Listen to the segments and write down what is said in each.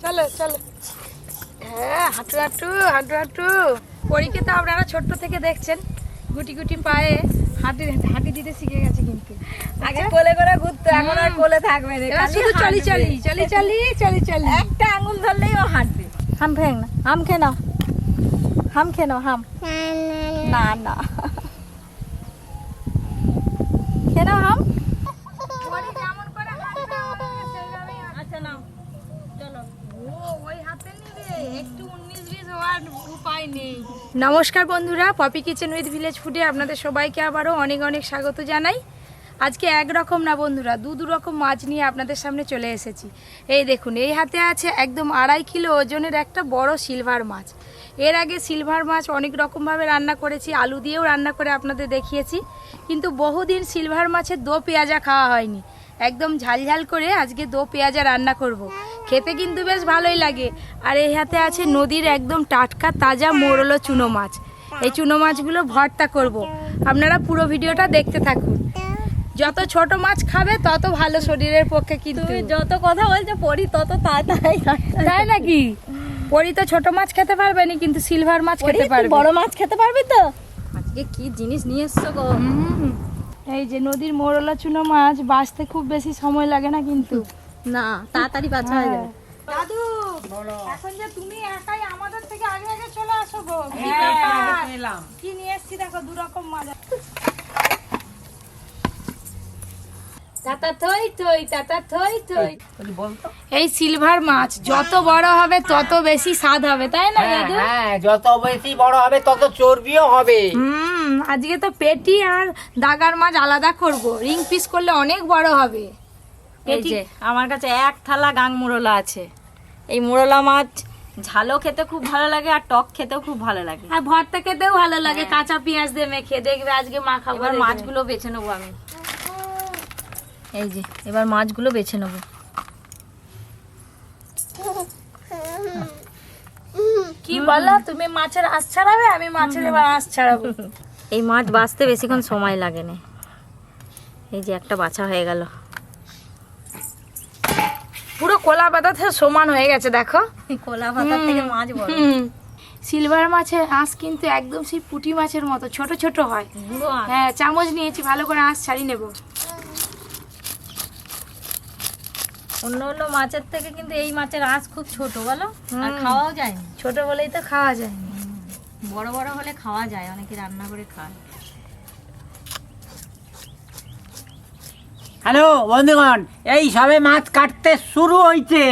চলো চলো। হ্যাঁ, হাঁটু হাঁটু হাঁটু হাঁটু। পরীকে তো আপনারা ছোট্ট থেকে দেখছেন, গুটি গুটি পায়ে হাঁটি দিতে শিখে গেছে। কিন্তু আগে কোলে করে ঘুরতো, এখন আর কোলে থাকবে না, শুধু চলি চলি চলি চলি চলি চলি। একটা আঙুল ধরলেই ও হাঁটবে। হাম খেয়ে না, হাম খেয়ে নাও, হাম খেয়ে নাও, হাম। না না, খেয়ে নাও হাম। আচ্ছা নাও চলো। নমস্কার বন্ধুরা, পপি কিচেন উইথ ভিলেজ ফুডে আপনাদের সবাইকে আবারও অনেক অনেক স্বাগত জানাই। আজকে একরকম না বন্ধুরা, দু রকম মাছ নিয়ে আপনাদের সামনে চলে এসেছি। এই দেখুন, এই হাতে আছে একদম 2.5 কিলো ওজনের একটা বড় সিলভার মাছ। এর আগে সিলভার মাছ অনেক রকমভাবে রান্না করেছি, আলু দিয়েও রান্না করে আপনাদের দেখিয়েছি, কিন্তু বহুদিন সিলভার মাছের দো পেঁয়াজা খাওয়া হয়নি। একদম ঝালঝাল করে আজকে দো পেঁয়াজা রান্না করব। খেতে কিন্তু বেশ ভালোই লাগে। আর এই হাতে আছে নদীর একদম টাটকা তাজা মোরলো চুনো মাছ। এই চুনো মাছগুলো ভর্তা করব। আপনারা পুরো ভিডিওটা দেখতে থাকুন। যত ছোট মাছ খাবে তত ভালো শরীরের পক্ষে। কিন্তু তুমি যত কথা বলছো পড়ি তত তাড়াতাড়ি তাই নাকি? পরি তো ছোট মাছ খেতে পারবে না, কিন্তু সিলভার মাছ খেতে পারবে। বড় মাছ খেতে পারবি তো? আজকে কি জিনিস নিয়ে এসছো গো? এই যে নদীর মোরলা চুনো মাছ, বাঁচতে খুব বেশি সময় লাগে না কিন্তু। না, তাড়াতাড়ি বাছা হয়ে যাবে। দাদু, এখন যে তুমি একাই আমাদের থেকে আগে আগে চলে আসো গো। কি নিয়ে এসেছি দেখো, 2 রকম মাছ। টাটা থই থই, টাটা থই থই। এই সিলভার মাছ যত বড় হবে তত বেশি স্বাদ হবে, তাই না দাদু? হ্যাঁ, যত বেশি বড় হবে তত চর্বিও হবে। আজকে তো পেটি আর দাগার মাছ আলাদা করব। রিং পিস করলে অনেক বড় হবে। এই যে আমার কাছে এক থালা গাং মোরলা আছে। এই মোরলা মাছ ঝালও খেতে খুব ভালো লাগে, আর টক খেতেও খুব ভালো লাগে, আর ভর্তা খেতেও ভালো লাগে কাঁচা পেঁয়াজ দিয়ে মেখে। দেখবে আজকে মা খাবো। এবার মাছগুলো বেছে নেবো আমি। এই যে এবার মাছগুলো বেছে নেবো। কি বলো তুমি? মাছের আঁশ ছাড়াবে? আমি মাছের এবার আঁশ ছাড়াবো। এই মাছ বাছতে বেশিক্ষণ সময় লাগে না। এই যে একটা বাছা হয়ে গেল। পুরো কোলা পাতা থেকে সমান হয়ে গেছে দেখো। কোলা পাতার থেকে মাছ বড়। সিলভার মাছের আঁশ কিন্তু একদম সেই পুঁটি মাছের মতো ছোট ছোট হয়। হ্যাঁ, চামচ নিয়েছি, ভালো করে আঁশ ছাড়িয়ে নেবো। অন্য অন্য মাছের থেকে কিন্তু এই মাছের আঁশ খুব ছোট, বলো, আর খাওয়াও যায় না। ছোট বলেই তো খাওয়া যায়। বড় বড় হলে খাওয়া যায়, অনেকে রান্না করে খায়। হ্যালো বন্ধুগণ, এই সবে মাছ কাটতে শুরু হয়েছে,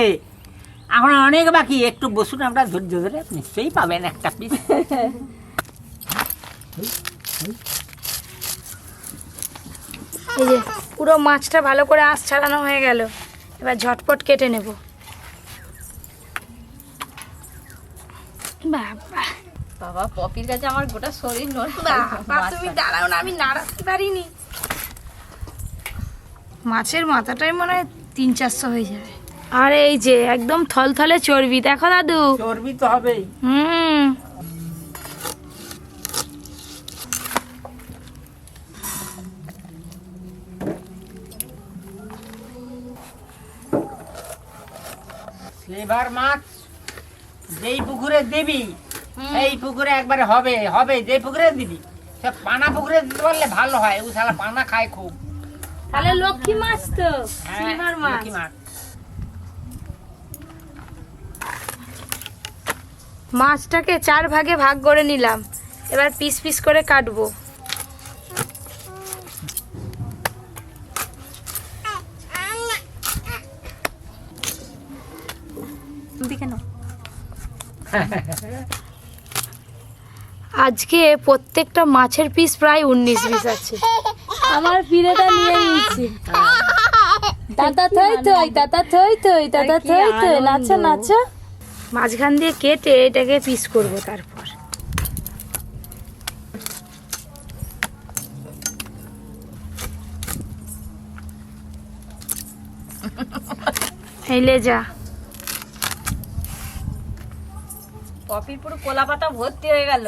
এখন অনেক বাকি। একটু বসুন, আমরা ধৈর্য ধরে নিশ্চয়ই পাবেন একটা পিস। এই যে পুরো মাছটা ভালো করে আঁশ ছাড়ানো হয়ে গেল। এবার ঝটপট কেটে নেব। বাবা বাবা, পপির কাছে আমার গোটা শরীর নড়ে। তুমি দাঁড়াও না, আমি নাড়াতে পারিনি। মাছের মাথাটাই মনে হয় 300-400 হয়ে যাবে। আর এই যে একদম থলথলে চর্বি, দেখো দাদু। চর্বি তো হবেই। সিলভার মাছ যেই পুকুরে দিবি সেই পুকুরে একবারে হবে হবে। যে পুকুরে দিবি সে পানা পুকুরে দিতে পারলে ভালো হয়। ও শালা পানা খায় খুব। তাহলে লক্ষ্মী মাছ তো সিলভার মাছ। লক্ষ্মী মাছ। মাছটাকে 4 ভাগে ভাগ করে নিলাম। এবার পিস পিস করে কাটবো। আজকে প্রত্যেকটা মাছের পিস প্রায় 19 পিস আছে। আমার ফিরেটা নিয়ে নিয়েছি। দাদা থই থই, দাদা থই থই, দাদা থই থই, নাচো নাচো। মাঝখান দিয়ে কেটে এটাকে পিস করব। তারপর হেলে যা। পপির পুরো কোলা পাতা ভর্তি হয়ে গেল,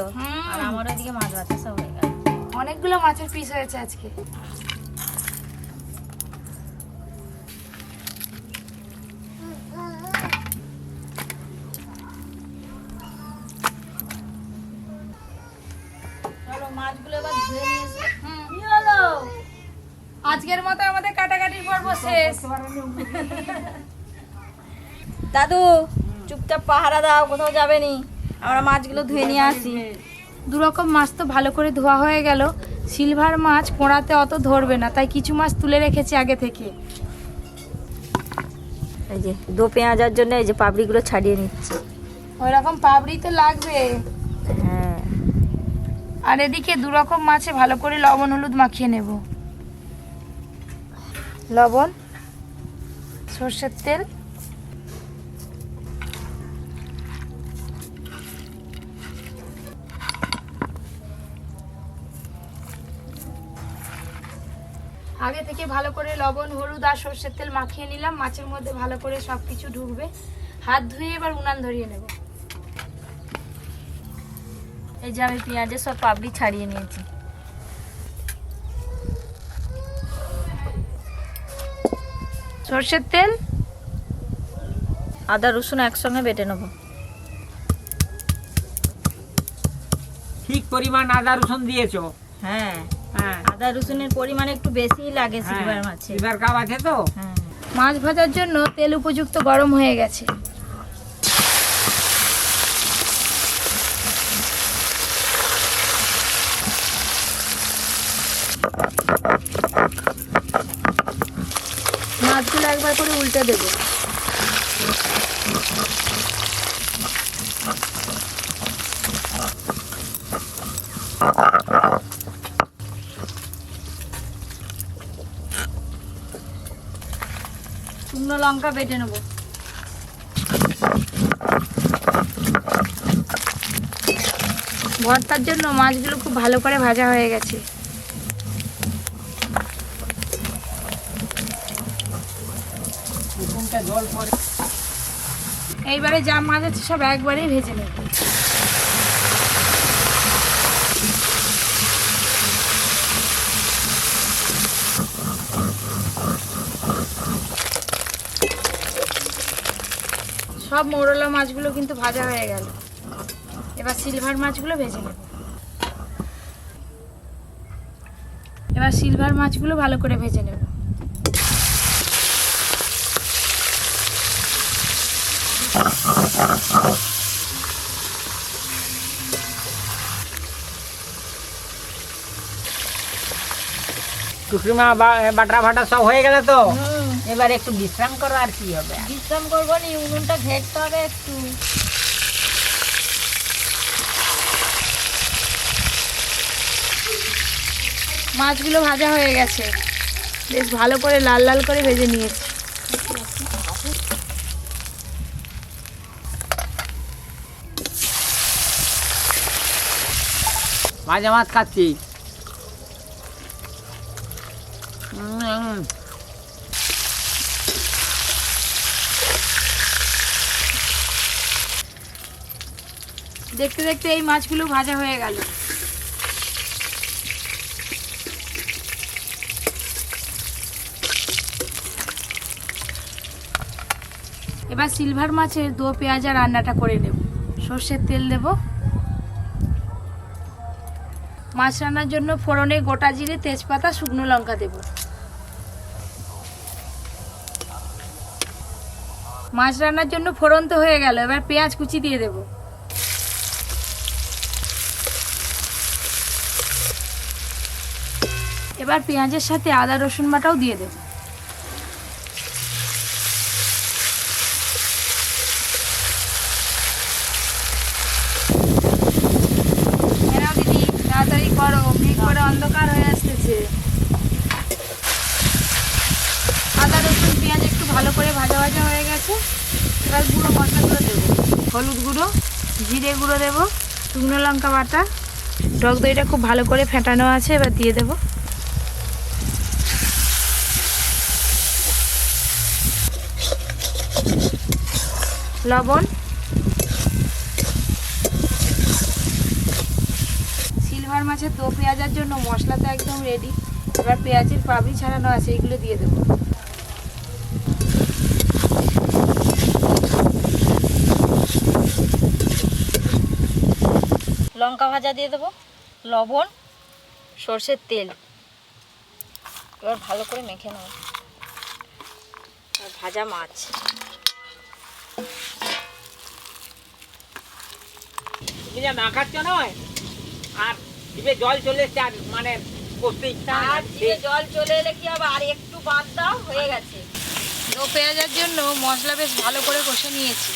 আর আমার ওইদিকে মাছ বাছা সব হয়ে গেল। অনেকগুলো মাছের পিস হয়েছে আজকে। আজকের মতো আমাদের কাটাকাটির পর্ব শেষ। দাদু চুপচাপ পাহারা দাও, কোথাও যাবে নি, আমরা মাছগুলো ধুয়ে নিয়ে আসি। দু রকম মাছ তো ভালো করে ধোয়া হয়ে গেল। সিলভার মাছ পোড়াতে অত ধরবে না, তাই কিছু মাছ তুলে রেখেছি আগে থেকে। এই যে দো পেঁয়াজার জন্য এই যে পাপড়িগুলো ছাড়িয়ে নিচ্ছি। ওই রকম পাবড়ি তো লাগবে। হ্যাঁ, আর এদিকে দু রকম মাছে ভালো করে লবণ হলুদ মাখিয়ে নেব। লবণ, সর্ষের তেল, আগে থেকে ভালো করে লবণ হলুদ আর সর্ষের তেল মাখিয়ে নিলাম। মাছের মধ্যে ভালো করে সব কিছু ঢুকবে। হাত ধুয়ে এবার উনান ধরিয়ে নেব। এই যে আমি পেঁয়াজের সব পাপড়ি ছাড়িয়ে নিয়েছি। সর্ষের তেল, আদা রসুন একসঙ্গে বেটে নেবো। ঠিক পরিমাণ আদা রসুন দিয়েছো? হ্যাঁ, হ্যাঁ, আদা রসুনের পরিমাণ একটু বেশিই লাগে সিলভার মাছে। সিলভার কাপ আছে তো? হ্যাঁ, মাছ ভাজার জন্য তেল উপযুক্ত গরম হয়ে গেছে। মাছগুলো একবার করে উল্টে দেবো। শুকনো লঙ্কা বেটে নেবো। ভর্তার জন্য মাছগুলো খুব ভালো করে ভাজা হয়ে গেছে। জল পরে এইবারে যা মাছ আছে সব একবারেই ভেজে নেব। সব মোরলা মাছগুলো কিন্তু ভাজা হয়ে গেল। এবার সিলভার মাছগুলো ভেজে নেব। এবার সিলভার মাছগুলো ভালো করে ভেজে নেব। টুকরি মা বাটা ফাটা সব হয়ে গেল তো? এবার একটু বিশ্রাম করো, আর কি হবে। বিশ্রাম করবো নি, উনুনটা ঘেরতে হবে একটু। মাছগুলো ভাজা হয়ে গেছে, বেশ ভালো করে লাল লাল করে ভেজে নিয়েছি। ভাজা মাছ খাচ্ছি। দেখতে দেখতে এই মাছগুলো ভাজা হয়ে গেল। এবার সিলভার মাছের দো পেঁয়াজা রান্নাটা করে নেব। সর্ষের তেল দেব। মাছ রান্নার জন্য ফোড়নে গোটা জিরে, তেজপাতা, শুকনো লঙ্কা দেব। মাছ রান্নার জন্য ফোড়ন তো হয়ে গেল, এবার পেঁয়াজ কুচি দিয়ে দেব। এবার পেঁয়াজের সাথে আদা রসুন বাটাও দিয়ে দেব। এনাও দিদি, তাড়াতাড়ি করো, মেঘ করে অন্ধকার হয়ে আসতেছে। আদা রসুন পেঁয়াজ একটু ভালো করে ভাজা ভাজা হয়ে গেছে। এবার গুঁড়ো মশলাগুলো দেবো। হলুদ গুঁড়ো, জিরে গুঁড়ো দেবো, শুকনো লঙ্কা বাটা, টক দইটা খুব ভালো করে ফেটানো আছে, এবার দিয়ে দেবো। লবণ, সিলভার মাছের দো পেঁয়াজের জন্য মশলা তো একদম রেডি। এবার পেঁয়াজের পাপড়ি ছাড়ানো আছে, এইগুলো দিয়ে দেবো। লঙ্কা ভাজা দিয়ে দেবো, লবণ, সর্ষের তেল। এবার ভালো করে মেখে নেব। আর ভাজা মাছ, তুমি যা মাখাচ্ছ নয়, আর জিভে জল চলে এসছে, আর মানে কষতে ইচ্ছা হয় না। আর জিভে জল চলে এলে কি হবে, আর একটু বাদ দাও, হয়ে গেছে। দো পেঁয়াজের জন্য মশলা বেশ ভালো করে কষে নিয়েছি,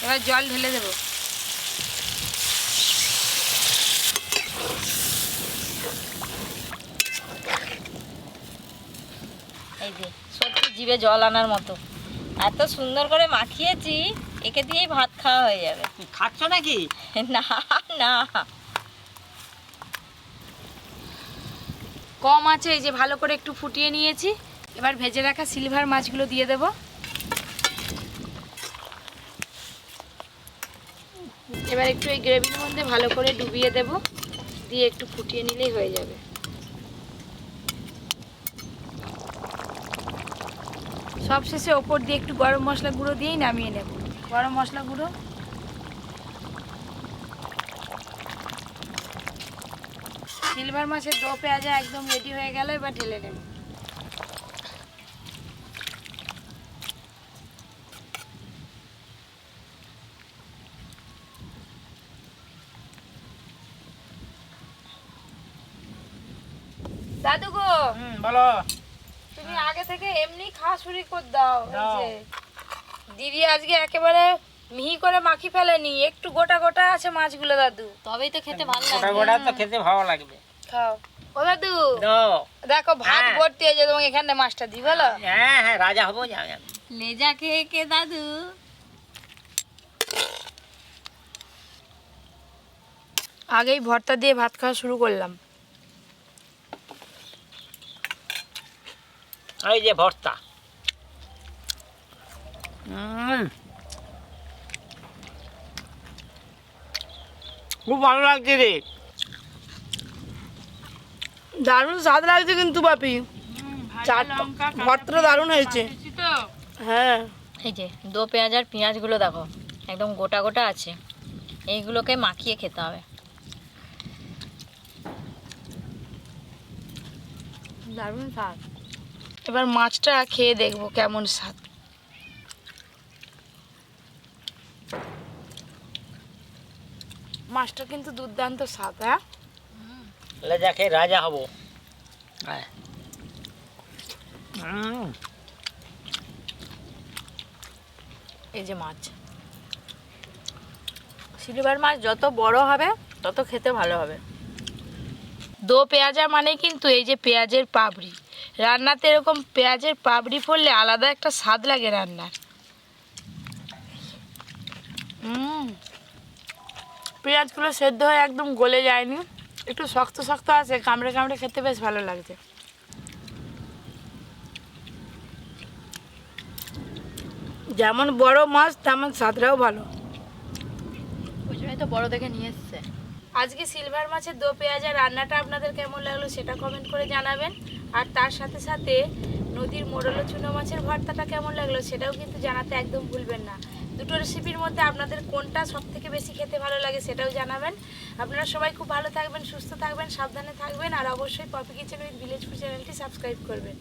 এবার জল ঢেলে দেবো। এই যে সত্যি জিভে জল আনার মতো, এত সুন্দর করে মাখিয়েছি, একে দিয়েই ভাত খাওয়া হয়ে যাবে। তুমি খাচ্ছ নাকি? না না, কম আছে, এই যে ভালো করে একটু ফুটিয়ে নিয়েছি। এবার ভেজে রাখা সিলভার মাছগুলো দিয়ে দেব। এবার একটু এই গ্রেভির মধ্যে ভালো করে ডুবিয়ে দেব, দিয়ে একটু ফুটিয়ে নিলেই হয়ে যাবে। সবশেষে ওপর দিয়ে একটু গরম মশলা গুঁড়ো দিয়েই নামিয়ে নেব। গরম মশলা গুঁড়ো, সিলভার মাছের দো পেঁয়াজা একদম রেডি হয়ে গেল, এবার ঢেলে নেব। দাদু গো, বলো। তুমি আগে থেকে এমনি খাওয়া শুরু করে দাও। এই দাও। যে দিদি আজকে একেবারে মিহি করে মাখি ফেলেনি, একটু গোটা গোটা আছে মাছগুলো দাদু। তবেই তো খেতে ভালো গোটা লাগবে। গোটা তো খেতে ভালো লাগবে। খাও ও দাদু, দাও। দেখো ভাত হ্যাঁ। ভর্তি হয়ে যাবে, তোমাকে এখানে মাছটা দিই বলো। হ্যাঁ হ্যাঁ, রাজা হবো যাও। লেজা খেয়ে কে দাদু। আগেই ভর্তা দিয়ে ভাত খাওয়া শুরু করলাম। এই যে ভর্তা, খুব ভালো লাগছে রে। দারুণ স্বাদ লাগছে কিন্তু বাপি, ভর্তাটা দারুণ হয়েছে। হ্যাঁ, এই যে দো পেঁয়াজ আর পেঁয়াজগুলো দেখো একদম গোটা গোটা আছে, এইগুলোকে মাখিয়ে খেতে হবে। দারুণ স্বাদ। এবার মাছটা খেয়ে দেখবো কেমন স্বাদ। মাছটা কিন্তু দুর্দান্ত স্বাদ। হ্যাঁ, লেজা খেয়ে রাজা হবো। হ্যাঁ। এই যে মাছ, সিলভার মাছ যত বড় হবে তত খেতে ভালো হবে। দো পেঁয়াজা মানে কিন্তু এই যে পেঁয়াজের পাপড়ি, রান্নাতে এরকম পেঁয়াজের পাপড়ি পড়লে আলাদা একটা স্বাদ লাগে রান্নার। পেঁয়াজগুলো সেদ্ধ হয়ে একদম গলে যায়নি, একটু শক্ত শক্ত আছে, কামড়ে কামড়ে খেতে বেশ ভালো লাগছে। যেমন বড় মাছ তেমন স্বাদটাও ভালো। ওই জন্যই তো বড় দেখে নিয়ে এসছে। আজকে সিলভার মাছের দো পেঁয়াজা রান্নাটা আপনাদের কেমন লাগলো সেটা কমেন্ট করে জানাবেন। আর তার সাথে সাথে নদীর মোড়লো চুনো মাছের ভর্তাটা কেমন লাগলো সেটাও কিন্তু জানাতে একদম ভুলবেন না। দুটো রেসিপির মধ্যে আপনাদের কোনটা সব থেকে বেশি খেতে ভালো লাগে সেটাও জানাবেন। আপনারা সবাই খুব ভালো থাকবেন, সুস্থ থাকবেন, সাবধানে থাকবেন, আর অবশ্যই Poppy kitchen with village food চ্যানেলটি সাবস্ক্রাইব করবেন।